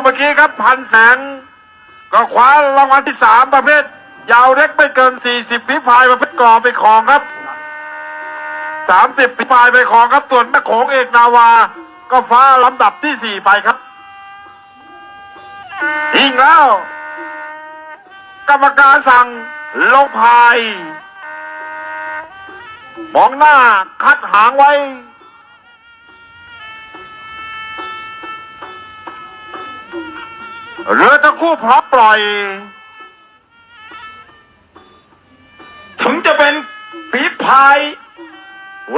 เมื่อกี้ครับพันแสงก็คว้ารางวัลที่3ประเภทยาวเล็กไม่เกิน40ฝีพายประเภทกรอบไปของครับ30ฝีพายไปของครับส่วนแม่โขงเอกนาวาก็ฟ้าลำดับที่4ไปครับยิงแล้วกรรมการสั่งลงพายมองหน้าคัดหางไว้เรือทั้งคู่พร้อมปล่อยถึงจะเป็นฝีพาย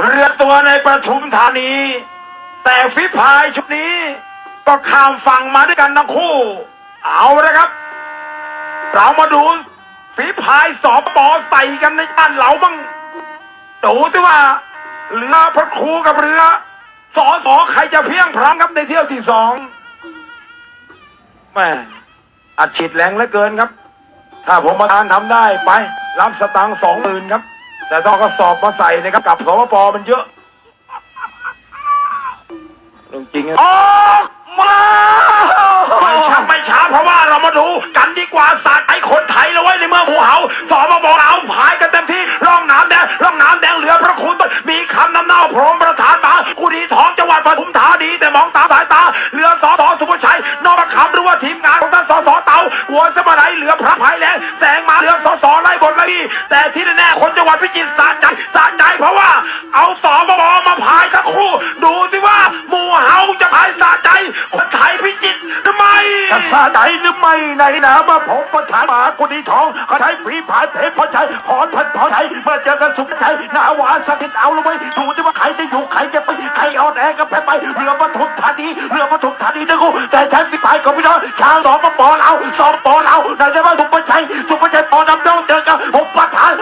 เรือตัวในปทุมธานีแต่ฝีพายชุดนี้ก็ข้ามฝั่งมาด้วยกันทั้งคู่เอาละครับเรามาดูฝีพายสปใส่กันในบ้านเราบ้างดูที่ว่าเรือพระครูกับเรือสใครจะเพียงพร้อมครับในเที่ยวที่2แม่อัดฉีดแรงเหลือเกินครับถ้าผมประธานทำได้ไปรับสตังค์20,000ครับแต่ต้องกระสอบมาใส่นะครับกับสปมันเยอะเรื่องจริงออกมาไม่ช้าเพราะว่าเรามาดูกันดีกว่าสาดไอ้คนไทยเราไว้ในเมืองภูเขาสปปเราพายกันเต็มที่ร่องน้ำแดงเหลือพระคุณมีคำนำหน้าพร้อมประธานมากุดีทองจังหวัดปทุมธานีแต่มองตามสายตาเรือสสุภชัยนอกคำหรือว่าทีมงานของท่านสเต่าหัวสมัยเหลือพระภัยแรงแสงมาเรือสไล่บทเลยแต่ที่แน่ๆคนจังหวัดพิจิตรสะใจเพราะว่าเอาสปปมาพายทั้งคู่ดูสิว่าหมู่เฮาจะพายสะใจคนไทยพิจิตรหรือไม่จะสะใจหรือไม่ในน้ำมาผมประธานมากุดีทองเขาใช้ฝีพายเพชรพอใจขอพันพอใจเมื่อเจอกันสุขใจหนาวาสถิตเอาเลยดูที่ว่าใครจะอยู่ใครจะไปใครเอาแรงกันไปเรือปทุมธานีทั้งคู่แต่ใช้ฝีพายของพี่น้องชาวสปปเราในจังหวัดสุภชัยปอนำน้องเจอกับผมประธาน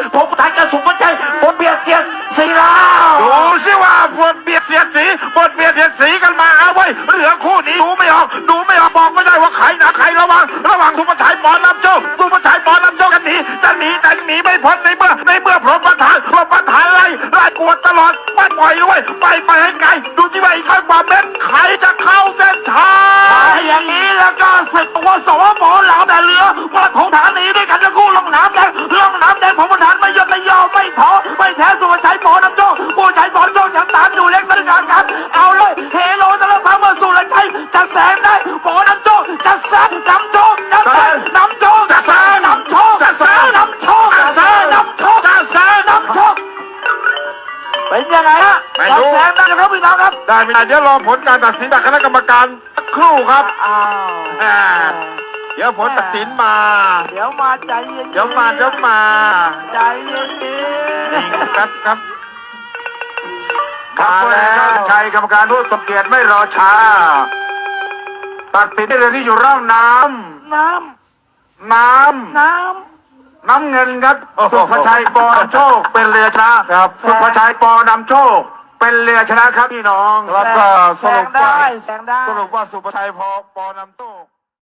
กับสุภชัยผมเบียดเสียดสีแล้วดูสิว่าบทเบียดเสียดสีกันมาเอาไว้เรือคู่นี้ดูไม่ออกบอกไม่ได้ว่าใครนะใครระวังทุกประชายปอนำโจ้กันจะหนีแต่หนีไม่พ้นในเมื่อพรหมประธานไล่กวดตลอดไม่ปล่อยด้วยไปให้ไกลดูที่ว่าอีกข้างความเล่นใครจะเข้าเส้นชัยอย่างนี้แล้วก็ศึกว่าสปปเราแต่เรือปทุมธานีด้วยกันทั้งคู่ลงน้ำแดงผมประธานไม่ยอมไม่ท้อไม่แท้สุภชัยปอนำโจ้ผู้ชัยปอนำโจ้ยังตามอยู่เล็กนักการครับเอาเลยเฮโลตลอดพังเมื่อสุรชัยจะแสงได้ปอนำโจ้จะแสงนำโจ้จะแสงนำโชคเป็นยังไงฮะจะแสงได้ครับพี่น้องครับได้ไม่ได้เดี๋ยวรอผลการตัดสินจากคณะกรรมการสักครู่ครับเดี๋ยวผลตัดสินมาเดี๋ยวมาใจเย็นเดี๋ยวมาใจเย็นครับมาแล้วชัยกรรมการผู้ทรงเกียรติไม่รอช้าตัดสินได้เลยที่อยู่ร่องน้ำเงินครับสุภชัยปอนำโชคเป็นเรือชนะครับสุภชัยปอนำโชคเป็นเรือชนะครับพี่น้องแล้วก็สรุปว่าแสงได้สุภชัยปอนำโชค